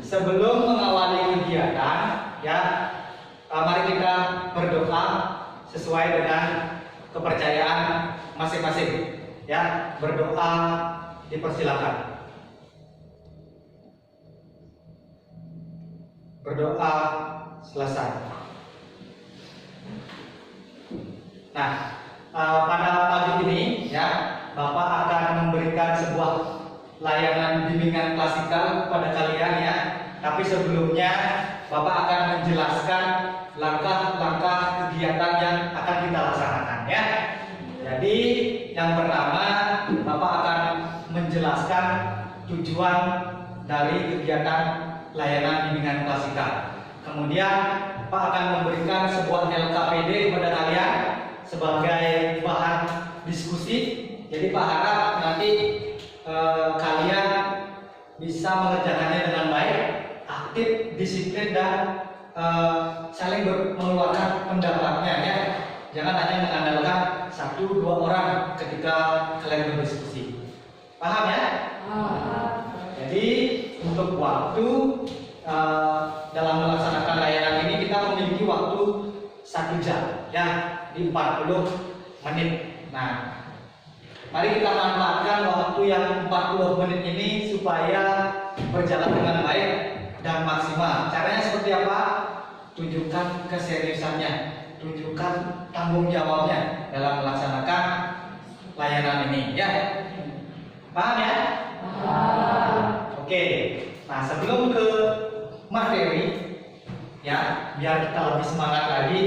sebelum mengawali kegiatan, ya, mari kita berdoa sesuai dengan kepercayaan masing-masing. Ya, berdoa dipersilakan. Berdoa selesai. Nah, pada pagi ini, ya, Bapak akan memberikan sebuah layanan bimbingan klasikal kepada kalian, ya. Tapi sebelumnya Bapak akan menjelaskan langkah-langkah kegiatan yang akan kita laksanakan, ya. Jadi yang pertama, Bapak akan menjelaskan tujuan dari kegiatan layanan bimbingan klasikal. Kemudian Pak akan memberikan sebuah LKPD kepada kalian sebagai bahan diskusi. Jadi Pak harap nanti kalian bisa mengerjakannya dengan baik, aktif, disiplin, dan saling mengeluarkan pendapatnya, ya. Jangan hanya mengandalkan 1-2 orang ketika kalian berdiskusi. Paham, ya? Jadi untuk waktu dalam melaksanakan layanan ini kita memiliki waktu 1 jam, ya, di 40 menit. Nah, mari kita manfaatkan waktu yang 40 menit ini supaya berjalan dengan baik dan maksimal. Caranya seperti apa? Tunjukkan keseriusannya, tunjukkan tanggung jawabnya dalam melaksanakan layanan ini, ya. Paham, ya? Oke. Nah, sebelum ke materi, ya, biar kita lebih semangat lagi,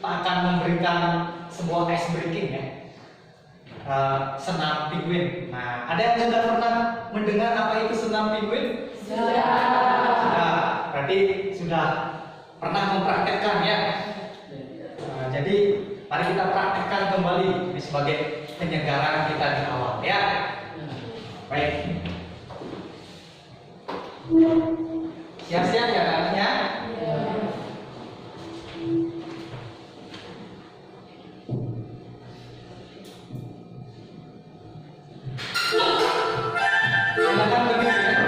Pak akan memberikan sebuah ice breaking, ya. Senam penguin. Nah, ada yang sudah pernah mendengar apa itu senam penguin? Sudah. Berarti sudah pernah mempraktekkan, ya. Jadi mari kita praktekkan kembali ini sebagai penyegaran kita di awal, ya. Baik. Siap-siap, ya, anak-anaknya? Silakan berdiri, ya.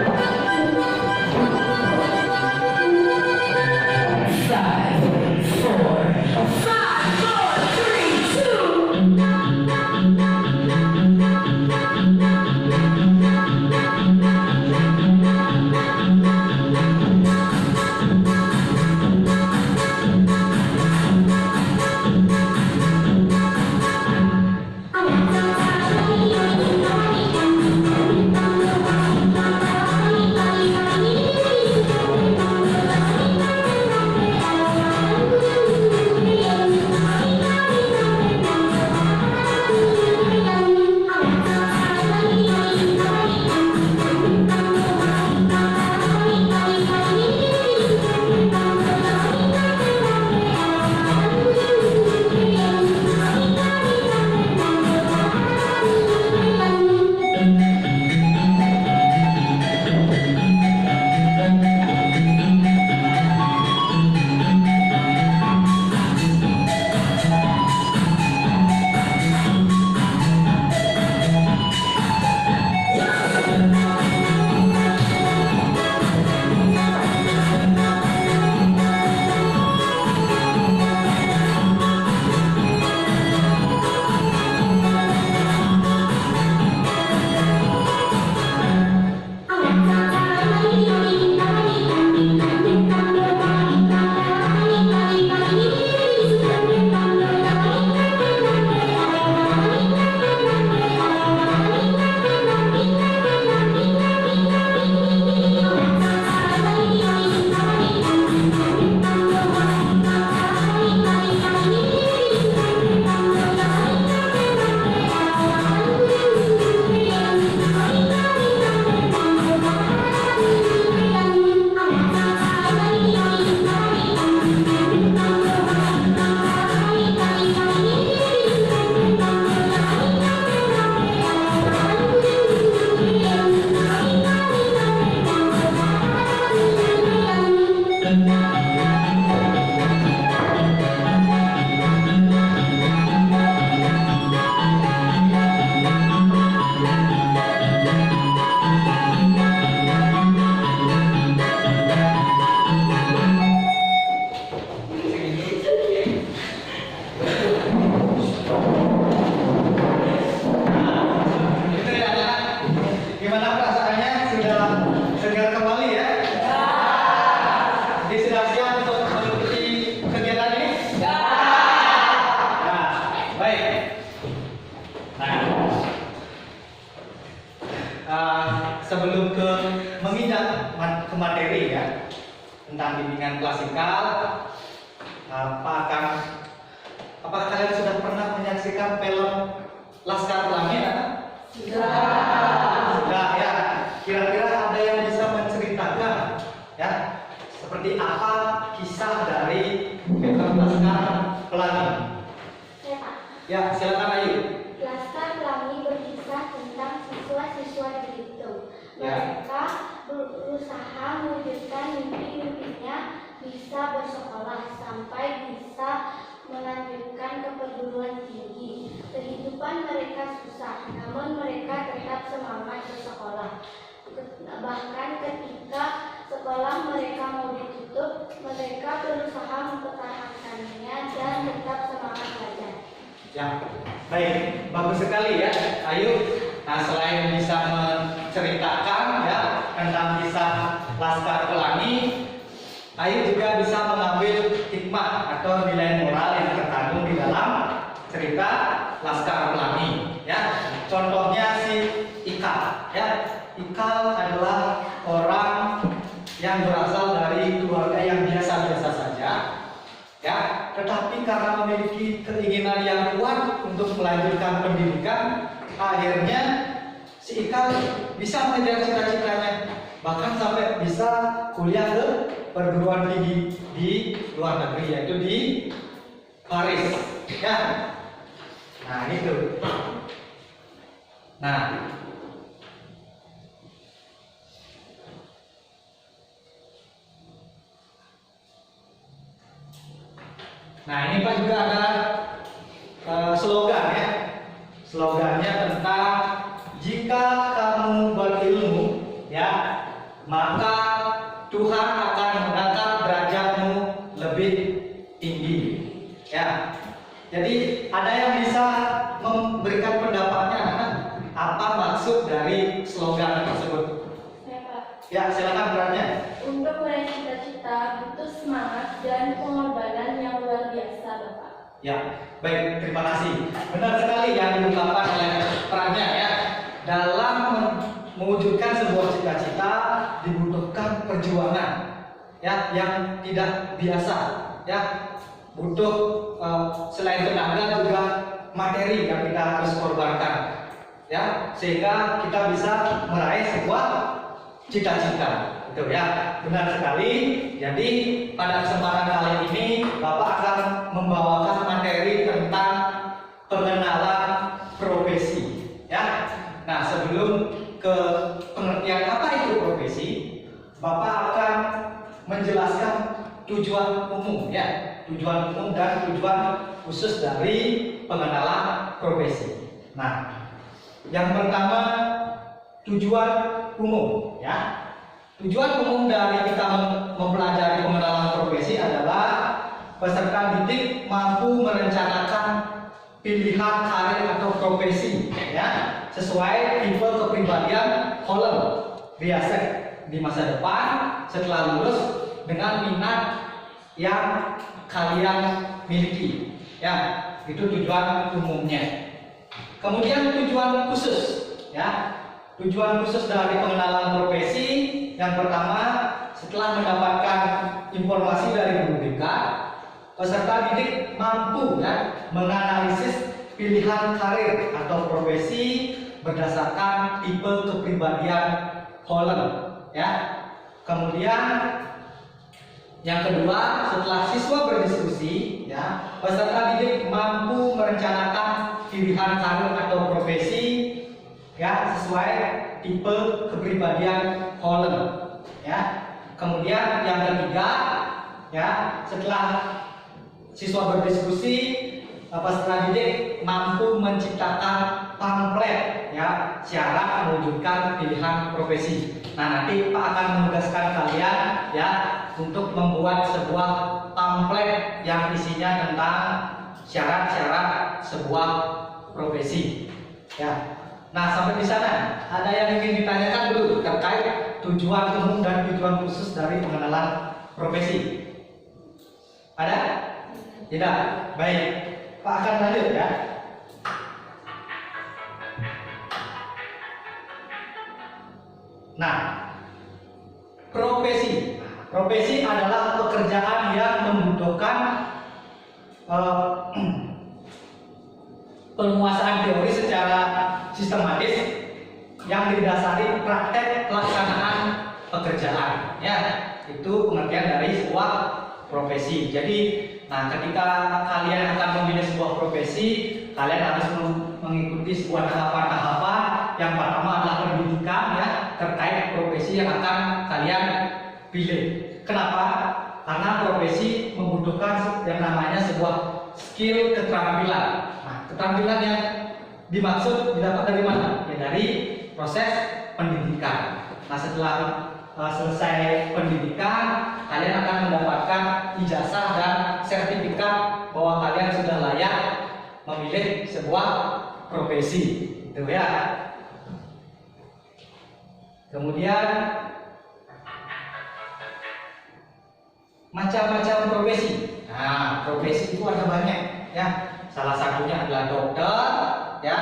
materi ya tentang bimbingan klasikal. Apakah kalian sudah pernah menyaksikan film Laskar Pelangi? Sudah ya. Kira-kira ada yang bisa menceritakan ya seperti apa kisah dari film Laskar Pelangi? Ya, silakan Ayu. Laskar Pelangi berkisah tentang siswa-siswa di Belitung. Mereka berusaha mewujudkan mimpi-mimpinya bisa bersekolah sampai bisa melanjutkan ke perguruan tinggi. Kehidupan mereka susah, namun mereka tetap semangat bersekolah. Bahkan ketika sekolah mereka mau ditutup, mereka berusaha mempertahankannya dan tetap semangat belajar. Ya, baik, bagus sekali ya, Ayu. Nah, selain bisa menceritakan ya tentang kisah Laskar Pelangi, Ayu juga bisa mengambil hikmah atau nilai moral yang terkandung di dalam cerita Laskar Pelangi. Ya, contohnya si Ikal. Ya, Ikal adalah orang yang berasal dari keluarga yang biasa-biasa saja. Ya, tetapi karena memiliki keinginan yang kuat untuk melanjutkan pendidikan, akhirnya si Ikal bisa mengejar cita-citanya, bahkan sampai bisa kuliah ke perguruan tinggi di luar negeri, yaitu di Paris. Ya, nah itu. Nah, ini Pak juga ada slogan ya. Slogannya tentang jika kamu berilmu, ya, maka Tuhan akan mengangkat derajatmu lebih tinggi. Ya. Jadi ada yang bisa memberikan pendapatnya apa maksud dari slogan tersebut? Ya, silakan berannya. Untuk meraih cita-cita butuh semangat dan pengorbanan yang luar biasa, Bapak. Ya, baik, terima kasih. Benar sekali yang diungkapkan oleh perannya ya. Dalam mewujudkan sebuah cita-cita dibutuhkan perjuangan ya yang tidak biasa ya. Butuh selain tenaga juga materi yang kita harus korbankan ya, sehingga kita bisa meraih sebuah cita-cita. Itu ya, benar sekali. Jadi pada kesempatan kali ini Bapak akan membawakan materi tentang pengenalan profesi ya. Nah, sebelum ke pengertian apa itu profesi, Bapak akan menjelaskan tujuan umum ya, tujuan umum dan tujuan khusus dari pengenalan profesi. Nah, yang pertama tujuan umum ya. Tujuan umum dari kita mempelajari pengenalan profesi adalah peserta didik mampu merencanakan pilihan karir atau profesi ya sesuai tipe kepribadian Holland Biasek di masa depan setelah lulus dengan minat yang kalian miliki ya. Itu tujuan umumnya. Kemudian tujuan khusus ya. Tujuan khusus dari pengenalan profesi yang pertama, setelah mendapatkan informasi dari guru BK, peserta didik mampu ya menganalisis pilihan karir atau profesi berdasarkan tipe kepribadian Holland ya. Kemudian yang kedua, setelah siswa berdiskusi ya, peserta didik mampu merencanakan pilihan karir atau profesi ya sesuai tipe kepribadian Holland ya. Kemudian yang ketiga ya, setelah siswa berdiskusi, peserta didik mampu menciptakan pamflet ya syarat mewujudkan pilihan profesi. Nah, nanti Pak akan menugaskan kalian ya untuk membuat sebuah pamflet yang isinya tentang syarat-syarat sebuah profesi ya. Nah, sampai di sana ada yang ingin ditanyakan dulu terkait tujuan umum dan tujuan khusus dari pengenalan profesi? Ada? Tidak? Baik, Pak akan lanjut ya. Nah, profesi. profesi adalah pekerjaan yang membutuhkan penguasaan teori secara sistematis yang didasari praktek pelaksanaan pekerjaan. Ya, itu pengertian dari sebuah profesi. Jadi, nah ketika kalian akan memilih sebuah profesi, kalian harus mengikuti sebuah tahapan-tahapan. Yang pertama adalah pendidikan ya terkait profesi yang akan kalian pilih. Kenapa? Karena profesi membutuhkan yang namanya sebuah skill keterampilan. Nah, keterampilan yang dimaksud didapat dari mana? Ya dari proses pendidikan. Nah, setelah selesai pendidikan, kalian akan mendapatkan ijazah dan sertifikat bahwa kalian sudah layak memilih sebuah profesi, gitu ya. Kemudian macam-macam profesi. Nah, profesi itu ada banyak, ya. Salah satunya adalah dokter, ya,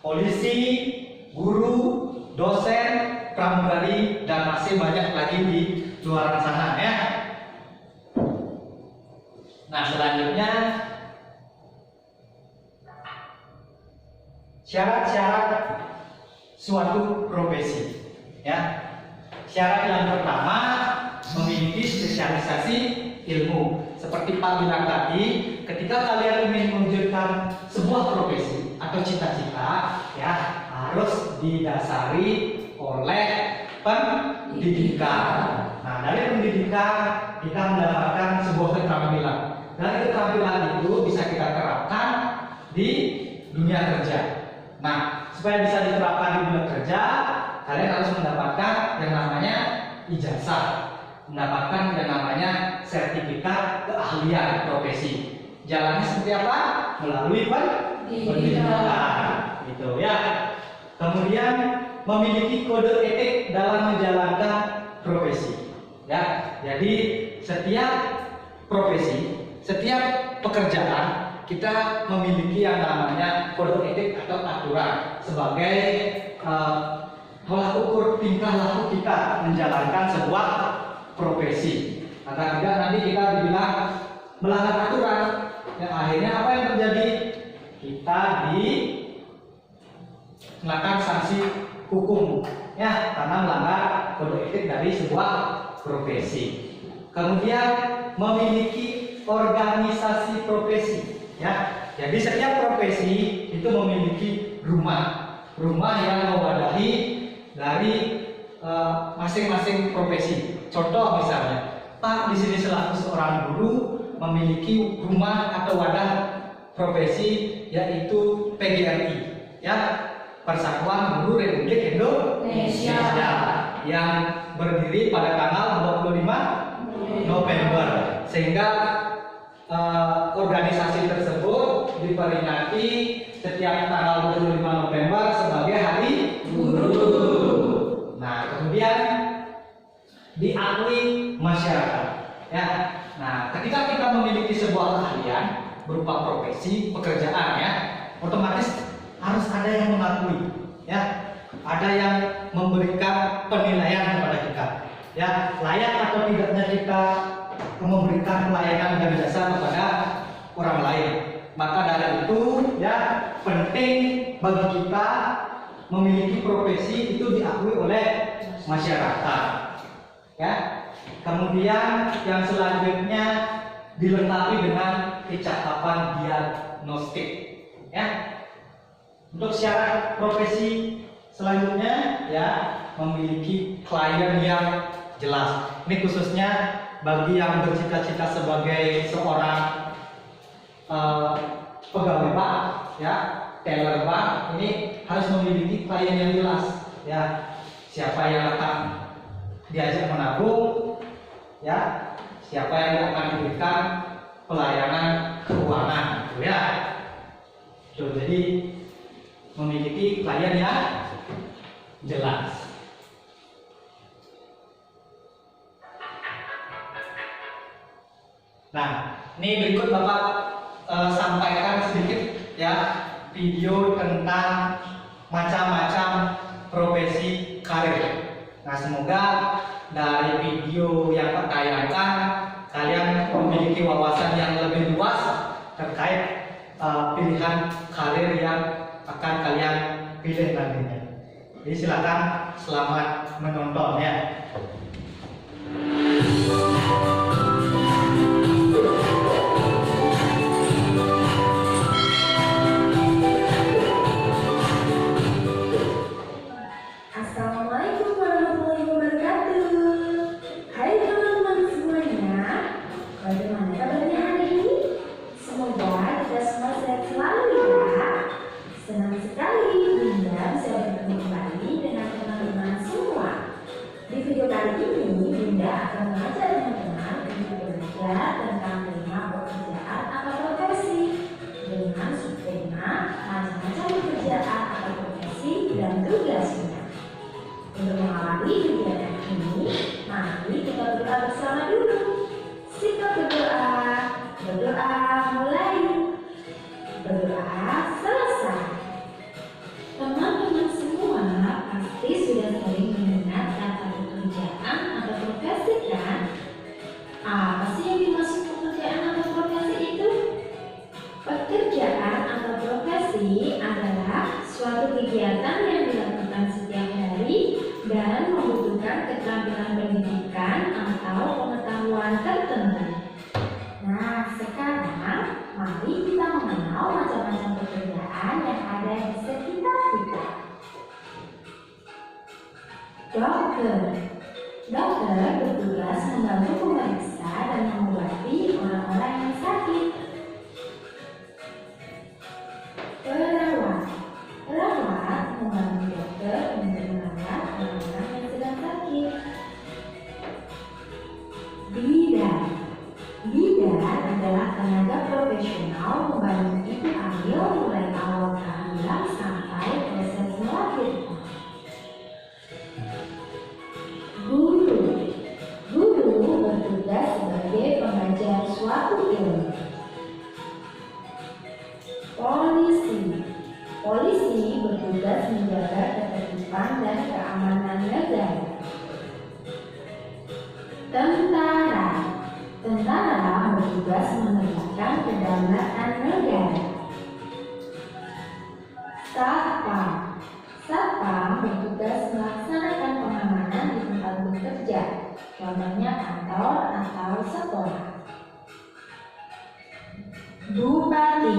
polisi, guru, dosen, pramugari, dan masih banyak lagi di luar sana, ya. Nah, selanjutnya syarat-syarat suatu profesi, ya. Syarat yang pertama memiliki spesialisasi ilmu. Seperti Pak bilang tadi, ketika kalian ingin mewujudkan sebuah profesi atau cita-cita, ya harus didasari oleh pendidikan. Nah, dari pendidikan kita mendapatkan sebuah keterampilan. Dari keterampilan itu bisa kita terapkan di dunia kerja. Nah, supaya bisa diterapkan di dunia kerja, kalian harus mendapatkan yang namanya ijazah, mendapatkan yang namanya sertifikat keahlian profesi. Jalannya seperti apa? Melalui pendidikan, gitu ya. Kemudian memiliki kode etik dalam menjalankan profesi. Ya, jadi setiap profesi, setiap pekerjaan kita memiliki yang namanya kode etik atau aturan sebagai tolak ukur tingkah laku kita menjalankan sebuah profesi. Agar tidak nanti kita dibilang melanggar aturan, yang akhirnya apa yang terjadi? Kita dikenakan sanksi hukum, ya, karena melanggar kode etik dari sebuah profesi. Kemudian memiliki organisasi profesi, ya. Jadi setiap profesi itu memiliki rumah yang mewadahi dari masing-masing profesi. Contoh misalnya, Pak di sini selaku seorang guru memiliki rumah atau wadah profesi yaitu PGRI, ya, Persatuan Guru Republik Indonesia, yang berdiri pada tanggal 25 November, sehingga organisasi tersebut diperingati setiap tanggal 25 November sebagai Hari Guru. Nah, kemudian diakui masyarakat, ya. Nah, ketika kita memiliki sebuah keahlian berupa profesi pekerjaan, ya, otomatis harus ada yang mengakui, ya, ada yang memberikan penilaian kepada kita, ya, layak atau tidaknya kita memberikan pelayanan dan jasa kepada orang lain. Maka dari itu, ya, penting bagi kita memiliki profesi itu diakui oleh masyarakat, ya. Kemudian yang selanjutnya dilengkapi dengan kecakapan diagnostik, ya. Untuk syarat profesi selanjutnya, ya, memiliki klien yang jelas. Ini khususnya bagi yang bercita-cita sebagai seorang pegawai bank, ya, teller bank, ini harus memiliki klien yang jelas, ya. Siapa yang akan diajak menabung, ya, siapa yang akan diberikan pelayanan keuangan, gitu ya. Jadi memiliki klien yang jelas. Nah, ini berikut Bapak sampaikan sedikit, ya, video tentang macam-macam profesi karir. Nah, semoga dari video yang tertayangkan kalian memiliki wawasan yang lebih luas terkait pilihan karir yang akan kalian pilih nantinya. Jadi silakan, selamat menonton ya. Assalamualaikum warahmatullahi wabarakatuh. Hai teman-teman semuanya, bagaimana kabarnya hari ini? Semoga kita semua sehat selalu ya. Senang sekali Bunda bisa bertemu kembali dengan teman-teman semua. Di video kali ini Bunda akan mengajak teman-teman untuk belajar tentang tema pekerjaan atau profesi dengan subtema macam-macam pekerjaan atau profesi dan tugasnya. Untuk mengawali kegiatan ini, mari kita berdoa bersama dulu. Kita berdoa mulai, berdoa selesai. Teman-teman semua pasti sudah sering mendengar kata pekerjaan atau profesi kan? Apa sih yang dimaksud pekerjaan atau profesi itu? Pekerjaan atau profesi adalah suatu kegiatan yang dilakukan setiap hari dan membutuhkan keterampilan pendidikan atau pengetahuan tertentu. Nah, sekarang mari kita mengenal macam-macam pekerjaan yang ada di sekitar kita. Dokter bertugas membantu memeriksa dan mengobati orang-orang yang sakit. Perawat membantu dokter untuk merawat orang-orang yang sedang sakit. Bidan adalah tenaga profesional membantu ibu hamil mulai awal kehamilan sampai proses melahirkan. Guru bertugas sebagai pengajar suatu ilmu. Polisi bertugas menjaga ketertiban dan keamanan negara. Tentara bertugas menegakkan kedaulatan negara. Satpam bertugas melaksanakan pengamanan di tempat bekerja, contohnya kantor atau sekolah. Bupati,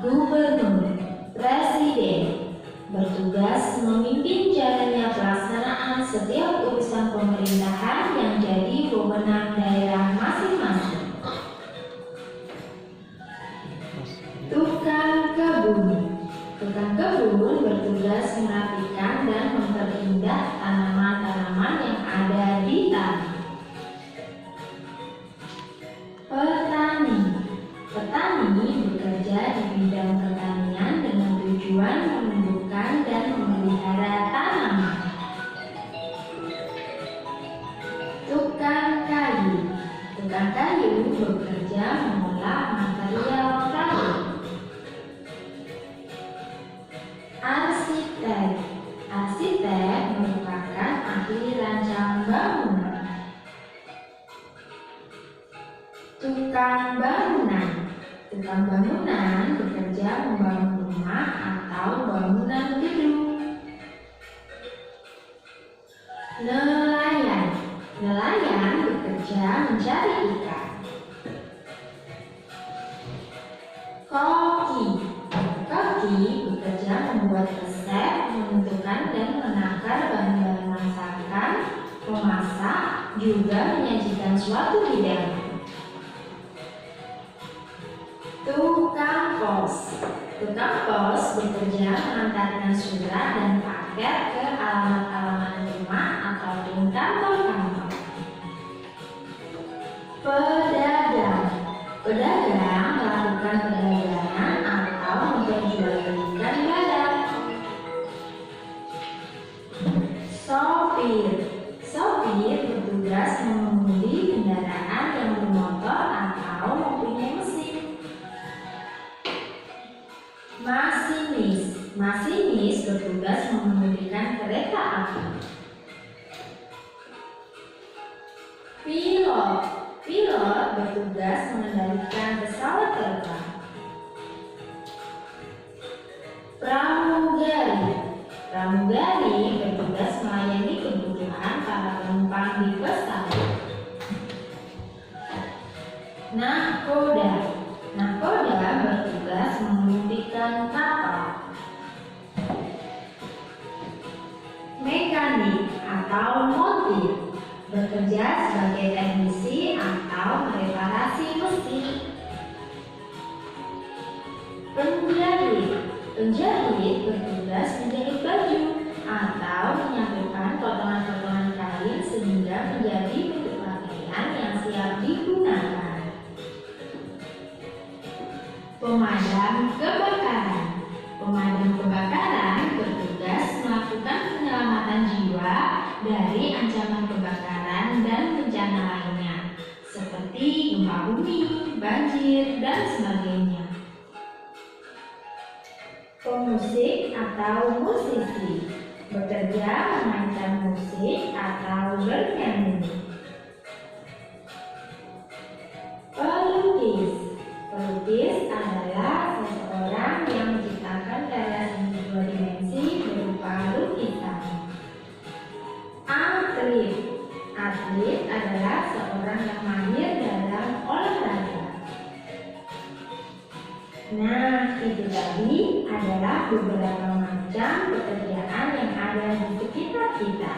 gubernur, presiden bertugas memimpin jalannya pelaksanaan setiap urusan pemerintahan yang jadi wewenang daerah masing-masing. Tukang kebun bertugas merapikan dan memperindah tanaman-tanaman yang ada di tanah. Petani bekerja di bidang pertanian dengan tujuan menumbuhkan dan memelihara tanaman. Tukang kayu bekerja mengolah material kayu. Arsitek merupakan ahli rancang bangunan. Tukang bangunan bekerja membangun rumah atau bangunan gedung. Nelayan bekerja mencari ikan. Koki bekerja membuat resep, menentukan dan menakar bahan-bahan masakan, memasak, juga menyajikan suatu hidangan. Tukang pos bekerja mengantarkan surat dan paket ke alamat-alamat rumah ataupun kantor-kantor. Pedagang melakukan perdagangan atau memperjualbelikan barang. Sopir bertugas mengemudi kendaraan yang bermotor atau mempunyai mesin. Masinis bertugas mengemudikan kereta api. Pilot. Pilot bertugas mengendalikan pesawat terbang. Pramugari. Pramugari bertugas melayani kebutuhan para penumpang di pesawat. Nahkoda. Nahkoda bertugas mengemudikan kapal. Mekanik atau montir bekerja sebagai teknisi atau mereparasi mesin. Penjahit. Penjahit bertugas menjahit baju atau menyatukan potongan-potongan kain sehingga menjadi bentuk pakaian yang siap digunakan. Pemadam kebakaran. Pemadam kebakaran bertugas melakukan penyelamatan jiwa dari ancaman kebakaran dan bencana lainnya, seperti gempa bumi, banjir, dan sebagainya. Pemusik atau musisi bekerja memainkan musik atau bernyanyi. Pelukis. Pelukis adalah seseorang yang menciptakan karya seni dua dimensi berupa lukisan. Atlet. Atlet adalah seorang yang mahir dalam olahraga. Nah, itu tadi adalah beberapa macam pekerjaan yang ada di sekitar kita.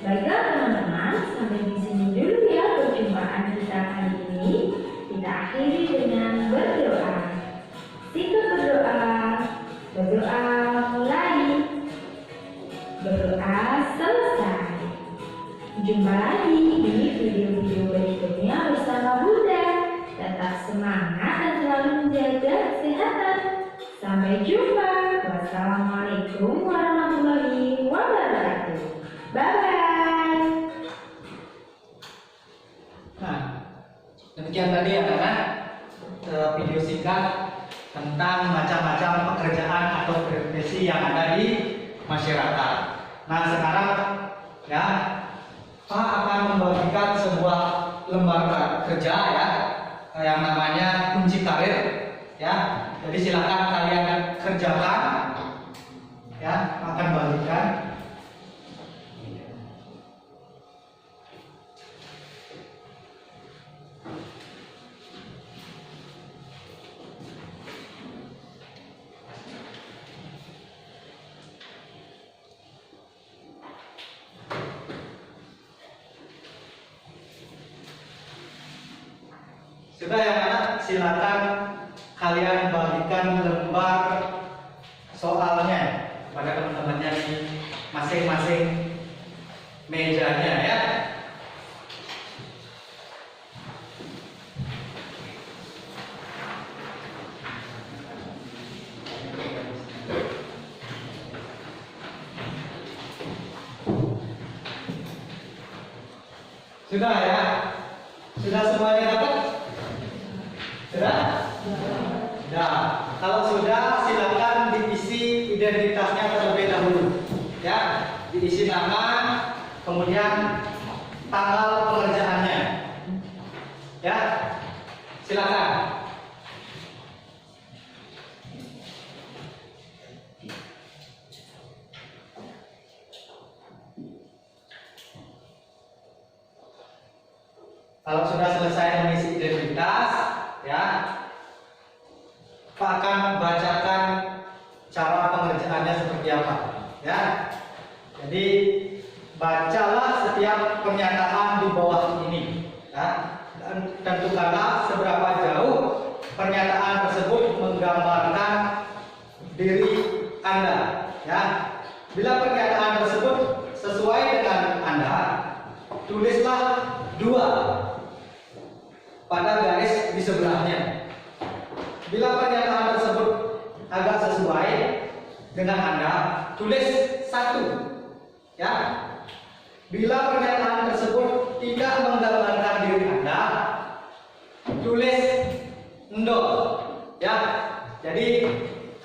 Baiklah teman-teman, sampai di sini dulu ya perjumpaan kita kali ini. Kita akhiri dengan berdoa. Kita berdoa. Berdoa mulai. Berdoa selesai. Jumpa lagi di video-video berikutnya bersama Bunda. Tetap semangat dan selalu menjaga kesehatan. Sampai jumpa. Wassalamualaikum warahmatullahi wabarakatuh. Bye-bye. Nah, demikian tadi adalah video singkat tentang macam-macam pekerjaan atau profesi yang ada di masyarakat. Nah, sekarang ya, Pak akan membagikan sebuah lembar kerja ya, yang namanya kunci karir ya. Jadi silakan kalian kerjakan ya, akan bagikan. Sudah ya anak, silakan kalian bagikan lembar soalnya pada teman-temannya di masing-masing mejanya ya. Sudah ya? Sudah semuanya dapat? Sudah? Sudah. Kalau sudah, silakan diisi identitasnya terlebih dahulu. Ya, diisi nama, kemudian tanggal pengerjaannya. Ya, silakan. Kalau sudah selesai mengisi identitas, ya, Pak akan bacakan cara pengerjaannya seperti apa, ya. Jadi bacalah setiap pernyataan di bawah ini, ya, dan tentukanlah seberapa jauh pernyataan tersebut menggambarkan diri Anda, ya. Bila pernyataan tersebut sesuai dengan Anda, tulislah 2 pada garis di sebelahnya. Bila pernyataan tersebut agak sesuai dengan Anda, tulis 1. Ya. Bila pernyataan tersebut tidak menggambarkan diri Anda, tulis 0. Ya. Jadi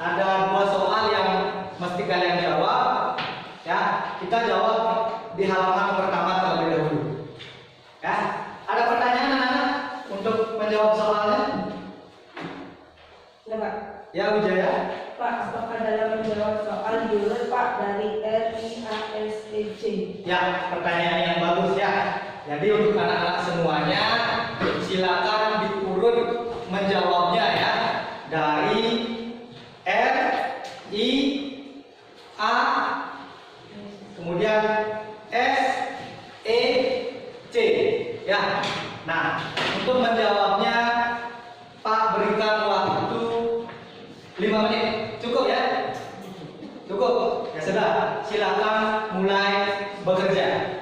ada 2 soal yang mesti kalian jawab. Ya, kita jawab di halaman pertama terlebih dahulu. Ya. menjawab soalnya? Ya Pak. Ya Wijaya. Pak, apakah dalam menjawab soal diulang Pak dari RIASEJ? Ya, pertanyaan yang bagus ya. Jadi untuk anak-anak semuanya, silakan diurut menjawabnya ya. Dari R, I, A, kemudian S, E, C. Ya. Nah, untuk menjawabnya Pak berikan waktu 5 menit. Cukup ya? Cukup. Ya sudah, silakan mulai bekerja.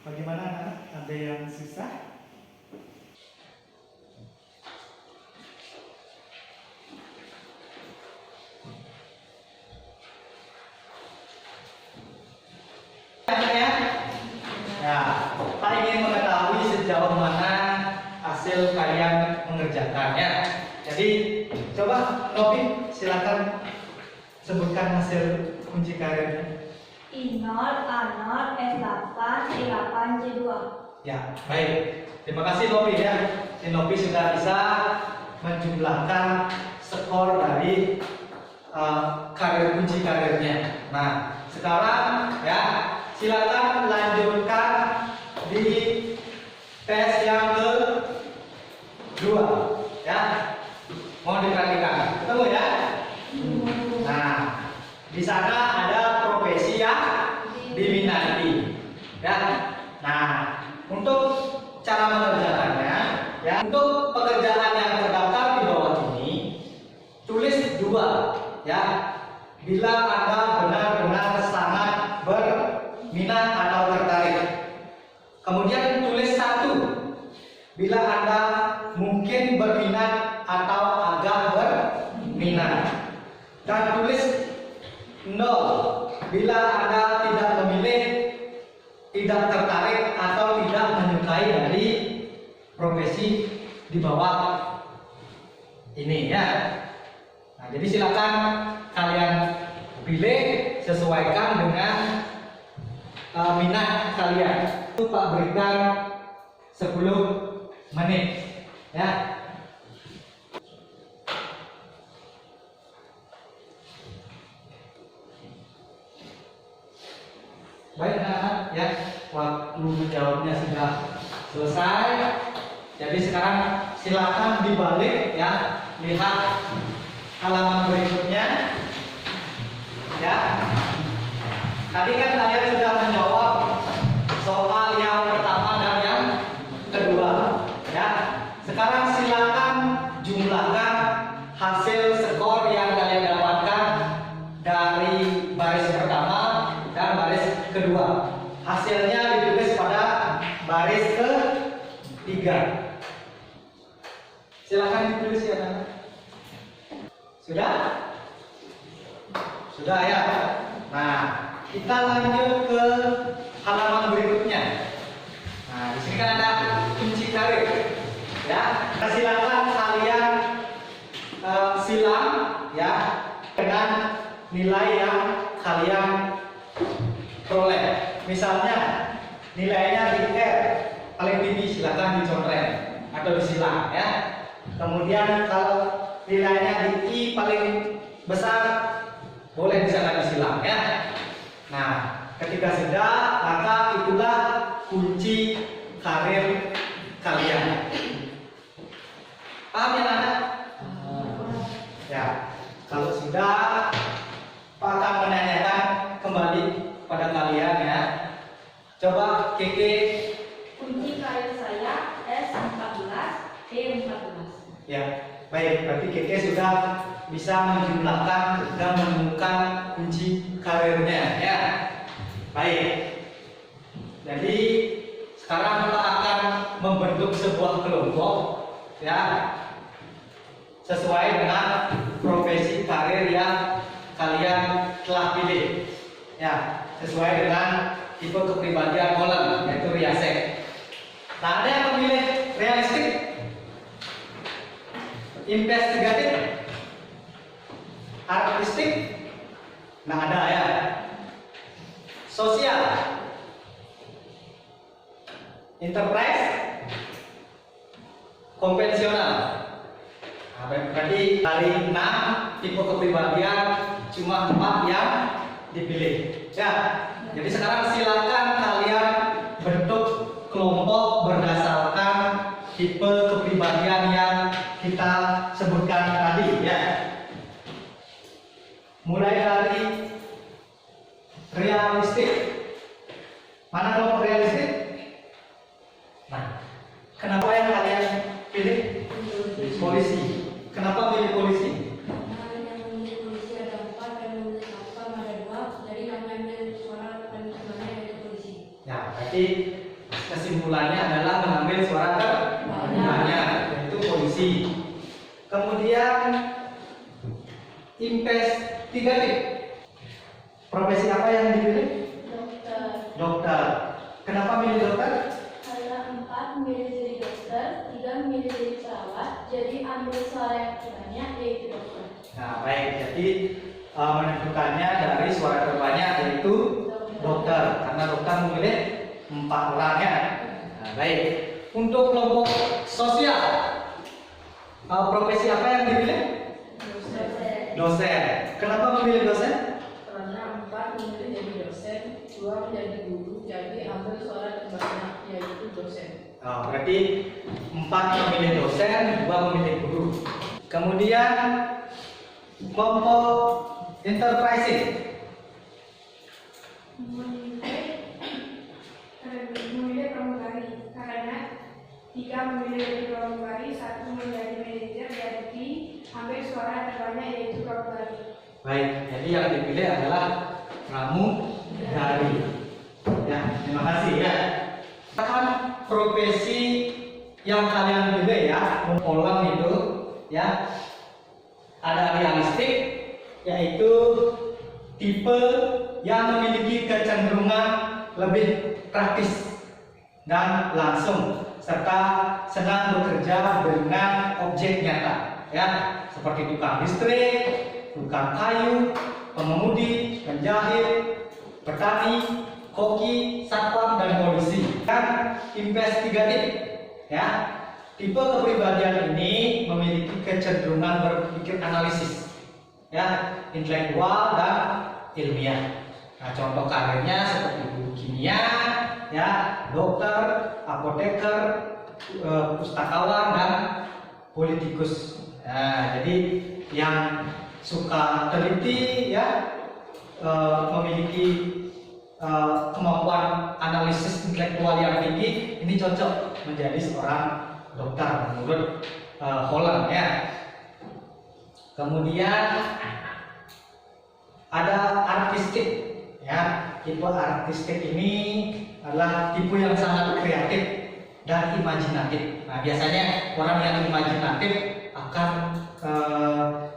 Bagaimana anak? Ada yang susah? Ya, Pak ingin mengetahui sejauh mana hasil kalian mengerjakannya. Jadi, coba Novi silakan sebutkan hasil kunci karirnya. I0, A0, S8, E8, C2. Ya, baik. Terima kasih Novi ya. Si Novi sudah bisa menjumlahkan skor dari karir kunci karirnya. Nah, sekarang ya silakan lanjutkan di tes yang kedua ya. Mohon diperhatikan. Ketemu ya. Nah, di sana ada profesi yang diminati ya. Nah, untuk cara mengerjakannya ya, untuk pekerjaan yang terdaftar di bawah ini tulis 2 ya. Bila Anda benar-benar sangat berminat atau tertarik. Kemudian tulis 1 bila Anda mungkin berminat atau agak berminat. Dan tulis 0 bila Anda tidak memilih, tidak tertarik atau tidak menyukai dari profesi di bawah ini ya. Nah, jadi silakan kalian pilih sesuaikan dengan minat kalian. Itu Pak berikan 10 menit ya. Baik anak-anak ya, waktu menjawabnya sudah selesai. Jadi sekarang silakan dibalik ya, lihat halaman berikutnya. Ya. Tadi kan kalian sudah menjawab soal yang pertama dan yang kedua ya. Sekarang silakan jumlahkan hasil skor yang kalian dapatkan dari baris pertama dan baris kedua. Hasilnya ditulis pada baris ketiga. Silakan ditulis ya, Nana. Sudah? Sudah ya. Nah, kita lanjut ke halaman berikutnya. Nah, di sini kan ada kunci karir. Ya, silakan kalian silang ya dengan nilai yang kalian peroleh. Misalnya nilainya di R paling tinggi silakan dicontreng atau disilang ya. Kemudian kalau nilainya di I paling besar boleh bisa disilang ya. Nah, ketika sudah maka itulah kunci karir kalian. Paham ya anak? Ya. Kalau sudah Pak akan menanyakan kembali pada kalian ya. Coba Keke. Kunci karir saya S14, E14. Ya, baik. Berarti Keke sudah bisa menjumlahkan dan menemukan kunci karirnya ya. Baik. Jadi sekarang kita akan membentuk sebuah kelompok ya, sesuai dengan profesi karir yang kalian telah pilih Ya, sesuai dengan tipe kepribadian Holland, yaitu Riasek. Nah, ada yang memilih realistik, investigatif, artistik. Nah, ada ya. Sosial, enterprise, konvensional. Nah, berarti dari 6 tipe kepribadian cuma 4 yang dipilih. Ya, jadi sekarang silakan kalian bentuk kelompok berdasarkan tipe kepribadian yang kita sebutkan tadi ya. Mulai dari realistik. Mana kelompok realistik? Nah, kenapa yang kalian pilih polisi? Kenapa pilih polisi? Yang memilih polisi ada 4 dan memilih satpam ada 2. Jadi yang mengambil suara paling banyak yaitu polisi. Ya, berarti kesimpulannya adalah mengambil suara terbanyak, yaitu polisi. Kemudian investigatif. Profesi apa yang dipilih? Dokter. Dokter. Kenapa milih dokter? Karena 4 memilih jadi dokter, 3 memilih jadi perawat. Jadi ambil suara yang terbanyak yaitu dokter. Nah, baik. Jadi menentukannya dari suara terbanyak yaitu dokter, karena dokter memilih 4 orang ya. Nah, baik. Untuk kelompok sosial, profesi apa yang dipilih? Dosen. Kenapa memilih dosen? Karena 4 memilih jadi dosen, 2 menjadi guru, jadi ambil suara terbanyak yaitu dosen. Nah, berarti 4 memilih dosen, 2 memilih guru. Kemudian kelompok enterprising. Memilih pramugari karena 3 memilih jadi pramugari, 1 menjadi manajer, jadi ambil suara terbanyak yaitu pramugari. Baik, jadi yang dipilih adalah pramugari. Ya, terima kasih ya. Kan profesi yang kalian pilih ya, kolom itu ya. Ada realistik, yaitu tipe yang memiliki kecenderungan lebih praktis dan langsung, serta senang bekerja dengan objek nyata ya, seperti tukang listrik, tukang kayu, pengemudi, penjahit, petani, koki, satpam, dan polisi. Dan investigatif ya, tipe kepribadian ini memiliki kecenderungan berpikir analisis ya, intelektual dan ilmiah. Nah, contoh karirnya seperti guru kimia ya, dokter, apoteker, pustakawan, dan politikus. Nah, jadi yang suka teliti ya, memiliki kemampuan analisis intelektual yang tinggi, ini cocok menjadi seorang dokter menurut Holland ya. Kemudian ada artistik ya. Tipe artistik ini adalah tipe yang sangat kreatif dan imajinatif. Nah, biasanya orang yang imajinatif akan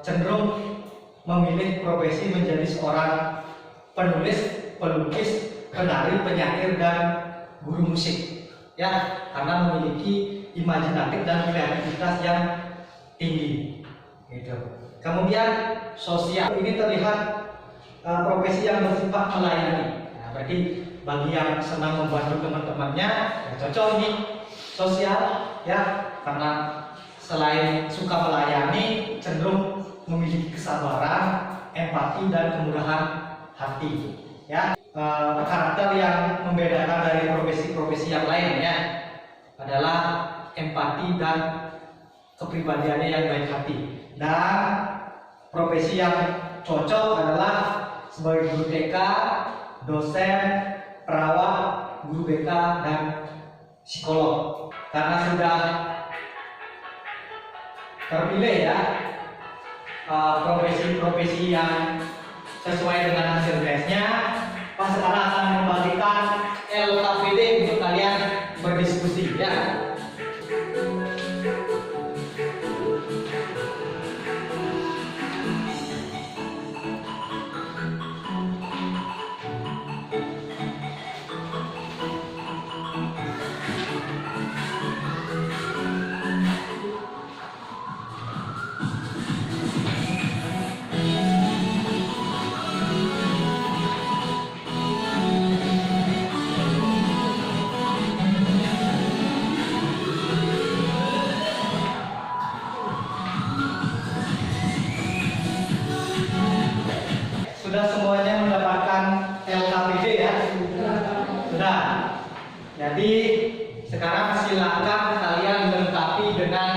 cenderung memilih profesi menjadi seorang penulis, pelukis, penari, penyair, dan guru musik ya, karena memiliki imajinatif dan kreativitas yang tinggi gitu. Kemudian sosial ini terlihat profesi yang bersifat melayani. Nah, berarti bagi yang senang membantu teman-temannya ya cocok ini sosial ya, karena selain suka melayani cenderung memiliki kesabaran, empati, dan kemurahan hati ya. Karakter yang membedakan dari profesi-profesi yang lain ya adalah empati dan kepribadiannya yang baik hati. Dan profesi yang cocok adalah sebagai guru TK, dosen, perawat, guru BK, dan psikolog. Karena sudah terpilih ya profesi-profesi yang sesuai dengan hasil tesnya, Pak sekarang akan membagikan LKPD untuk kalian berdiskusi ya. Jadi sekarang silakan kalian lengkapi dengan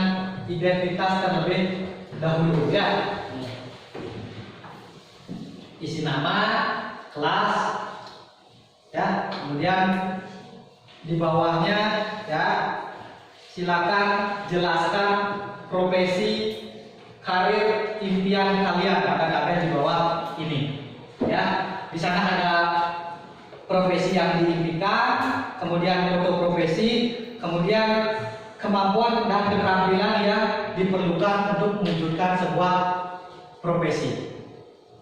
identitas terlebih dahulu ya. Isi nama, kelas, ya. Kemudian di bawahnya ya, silakan jelaskan profesi, karir, impian kalian akan ada di bawah ini. Ya, di sana ada profesi yang diimpikan, kemudian foto profesi, kemudian kemampuan dan keterampilan yang diperlukan untuk mewujudkan sebuah profesi.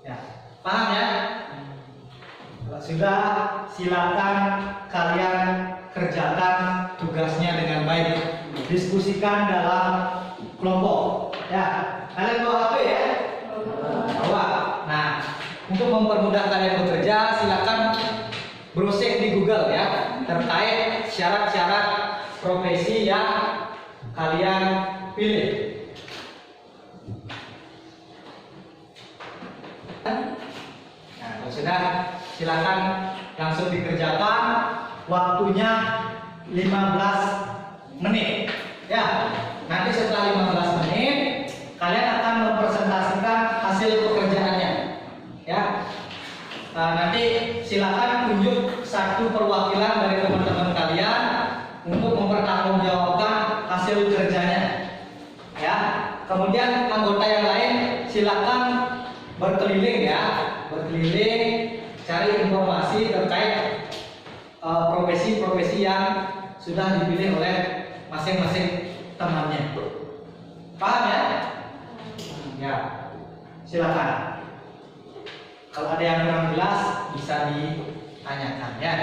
Ya, paham ya? Kalau sudah, silakan kalian kerjakan tugasnya dengan baik. Diskusikan dalam kelompok. Ya, kalian bawa HP ya? Bawa. Nah, untuk mempermudah kalian bekerja, silakan browsing di Google ya terkait syarat-syarat profesi yang kalian pilih. Nah, kalau sudah, silakan langsung dikerjakan. Waktunya 15 menit. Ya, nanti setelah 15 menit kalian akan mempresentasikan hasil pekerjaannya. Ya, nanti silakan tunjuk satu perwakilan dari teman-teman kalian untuk mempertanggungjawabkan hasil kerjanya. Ya, kemudian anggota yang lain silakan berkeliling ya, berkeliling cari informasi terkait profesi-profesi yang sudah dipilih oleh masing-masing temannya. Paham ya? Ya, silakan. Kalau ada yang kurang jelas bisa ditanyakan ya.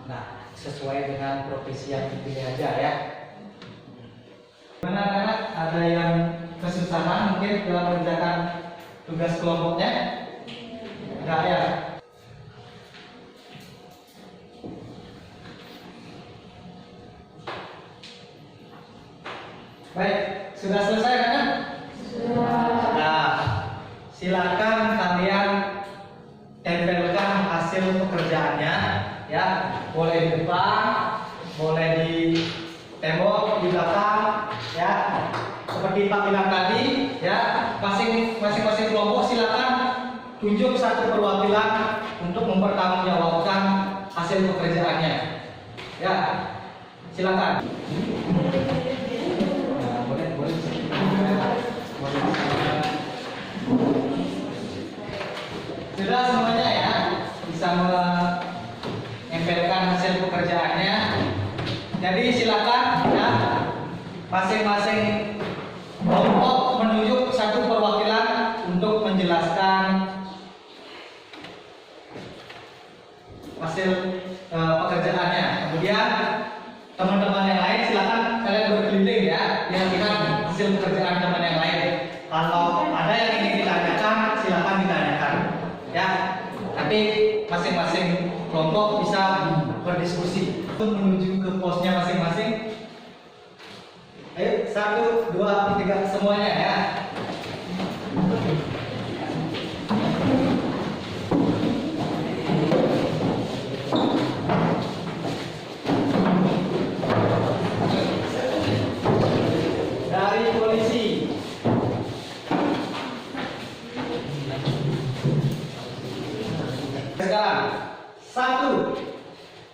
Nah, sesuai dengan profesi yang dipilih aja ya. Mana anak ada yang kesusahan mungkin dalam mengerjakan tugas kelompoknya? Enggak ya? Baik, sudah selesai kan? Sudah. Nah, silakan kalian tempelkan hasil pekerjaannya ya, boleh di depan, boleh di tembok, di belakang ya, seperti Pak bilang tadi ya. Masing-masing kelompok silakan tunjuk satu perwakilan untuk mempertanggungjawabkan hasil pekerjaannya ya, silakan. Nah, boleh. Sudah semuanya ya, bisa menempelkan hasil pekerjaannya. Jadi silakan ya, masing-masing kelompok menunjuk satu perwakilan untuk menjelaskan hasil pekerjaannya. Kemudian teman-teman yang lain silakan kalian berkeliling ya, lihat hasil pekerjaan teman yang lain. Kalau ada yang ingin ditanyakan, silakan ditanyakan ya. Nanti masing-masing kelompok bisa berdiskusi untuk menuju ke posnya masing-masing. Ayo, 1, 2, 3 semuanya ya. Dari polisi. Sekarang 1,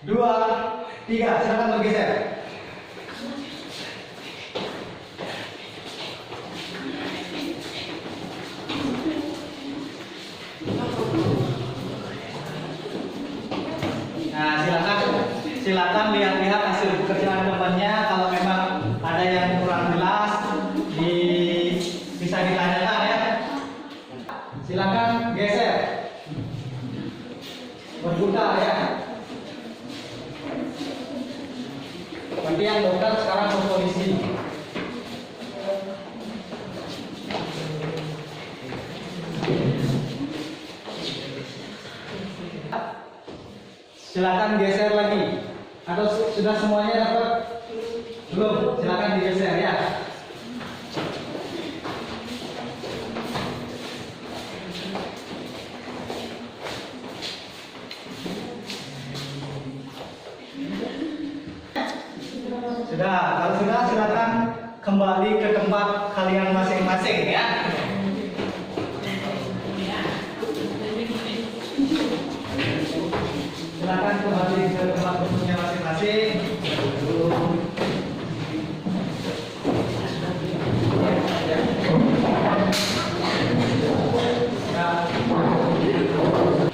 2, 3, silakan bergeser. Nah, silakan lihat-lihat hasil pekerjaan temannya. Kalau memang ada yang kurang jelas, bisa ditanyakan ya. buka ya. Berarti yang dokter sekarang ke polisi. Silakan geser lagi. Atau sudah semuanya dapat? Belum. Silakan digeser ya. Sudah, kalau sudah silakan kembali ke tempat kalian masing-masing ya. Silakan kembali ke tempat duduknya masing-masing.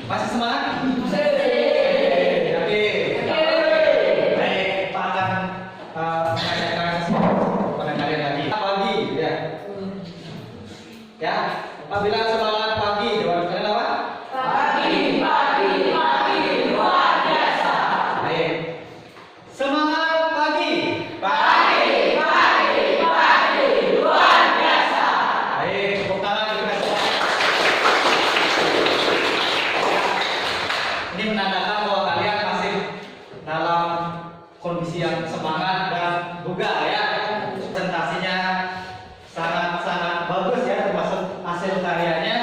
Masih semangat? Baik, Pak akan menanyakan kepada kalian lagi. Pagi, ya. Ya, Pak bilang semangat pagi. Jawaban kalian apa? Baik. Semangat pagi. Baik, tepuk tangan kita semua. Ini menandakan bahwa kalian masih dalam kondisi yang semangat dan bugar ya. Presentasinya sangat-sangat bagus ya, termasuk hasil karyanya.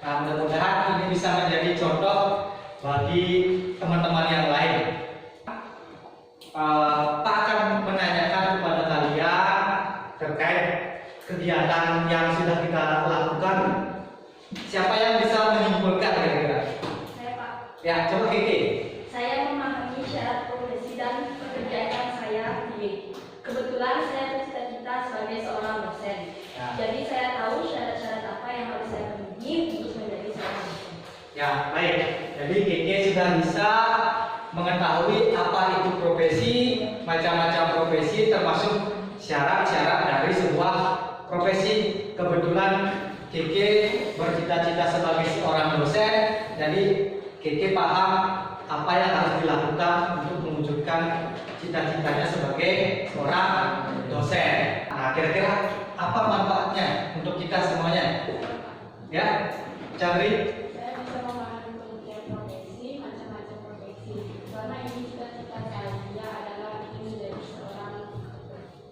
Nah, mudah-mudahan ini bisa menjadi contoh bagi teman-teman yang lain. Pak akan menanyakan kepada kalian terkait kegiatan yang sudah kita lakukan. Siapa yang bisa menyimpulkan kira-kira? Saya Pak. Ya, coba Kiki. Saya memahami syarat profesi dan pekerjaan saya di kebetulan saya bercita-cita sebagai seorang dosen. Ya. Jadi saya tahu syarat-syarat apa yang harus saya penuhi untuk menjadi seorang dosen. Ya, baik. Jadi Kiki sudah bisa mengetahui apa itu profesi, macam-macam profesi, termasuk syarat-syarat dari sebuah profesi. Kebetulan Kiki bercita-cita sebagai seorang dosen, jadi Kiki paham apa yang harus dilakukan untuk mewujudkan cita-citanya sebagai seorang dosen. Nah, kira-kira apa manfaatnya untuk kita semuanya? Ya, Chandri. Saya bisa memahami pengertian profesi, macam-macam profesi. Karena ini cita-cita saya adalah ingin menjadi seorang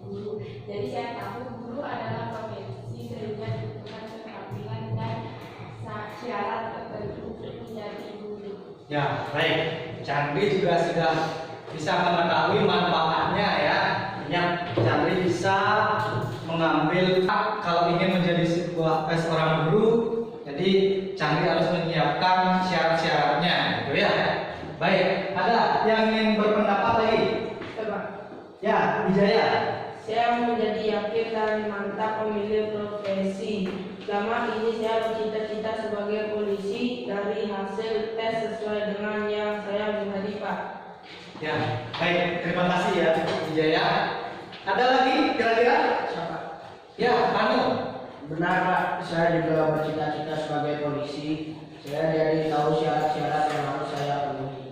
guru. Jadi saya tahu guru adalah profesi sehingga dibutuhkan keterampilan dan syarat tertentu untuk menjadi guru. Ya, baik. Chandri juga sudah bisa mengetahui manfaatnya ya. Yang Chandri bisa mengambil kalau ingin menjadi seorang guru. Jadi Chandri harus menyiapkan syarat-syaratnya, gitu ya. Baik, ada yang ingin berpendapat lagi? Coba. Ya, Wijaya. Saya menjadi yakin dan mantap memilih profesi. Selama ini saya bercita-cita sebagai polisi dari hasil tes sesuai dengan yang saya minati, Pak. Ya, baik. Terima kasih ya, Wijaya. Ada lagi kira-kira? Ya, Manu. Benar Pak, saya juga bercita-cita sebagai polisi. Saya jadi tahu syarat-syarat yang harus saya penuhi.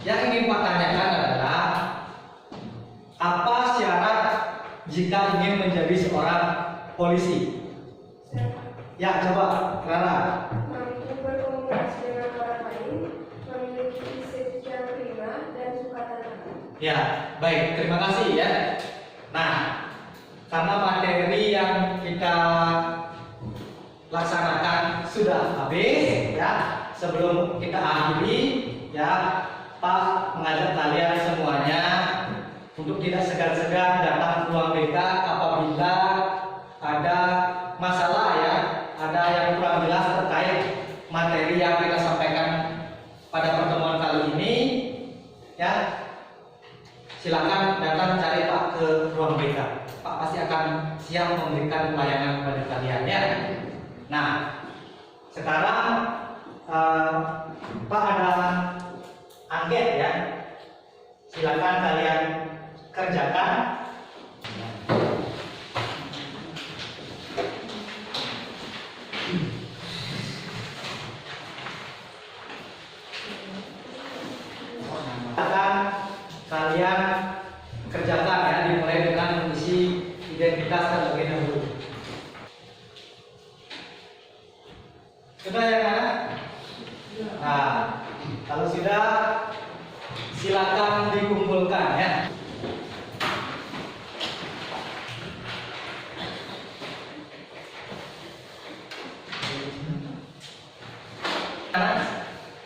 Yang ingin Pak tanyakan adalah apa syarat jika ingin menjadi seorang polisi? Ya, coba Rara. Mampu berkomunikasi dengan orang lain, memiliki fisik yang prima dan suka tantangan. Ya, baik. Terima kasih ya. Nah, karena materi yang kita laksanakan sudah habis ya, sebelum kita akhiri ya, Pak mengajak kalian semuanya untuk tidak segan-segan datang ke ruang BK apabila ada masalah ya, ada yang kurang jelas terkait materi yang kita sampaikan pada pertemuan kali ini ya. Silakan datang cari Pak ke ruang BK. Pak pasti akan siap memberikan pelayanan kepada kalian ya. Nah, sekarang Pak ada angket ya. Silakan kalian kerjakan. terlebih dahulu. Sudah ya anak? Nah, kalau sudah silakan dikumpulkan ya.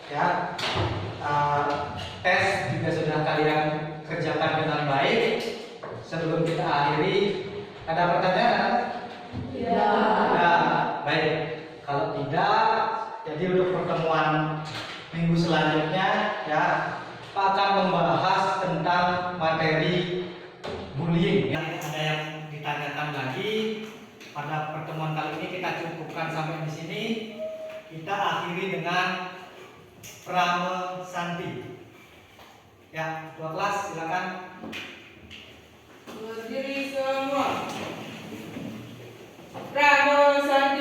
Ya, tes juga sudah kalian kerjakan dengan baik. Sebelum kita akhiri, ada pertanyaan? Ya, baik. Kalau tidak, jadi untuk pertemuan minggu selanjutnya ya, Pak akan membahas tentang materi bullying. Ya, ada yang ditanyakan lagi? Pada pertemuan kali ini kita cukupkan sampai di sini. Kita akhiri dengan Prame Santi. Ya, ketua kelas silakan. Berdiri semua. Prame Santi.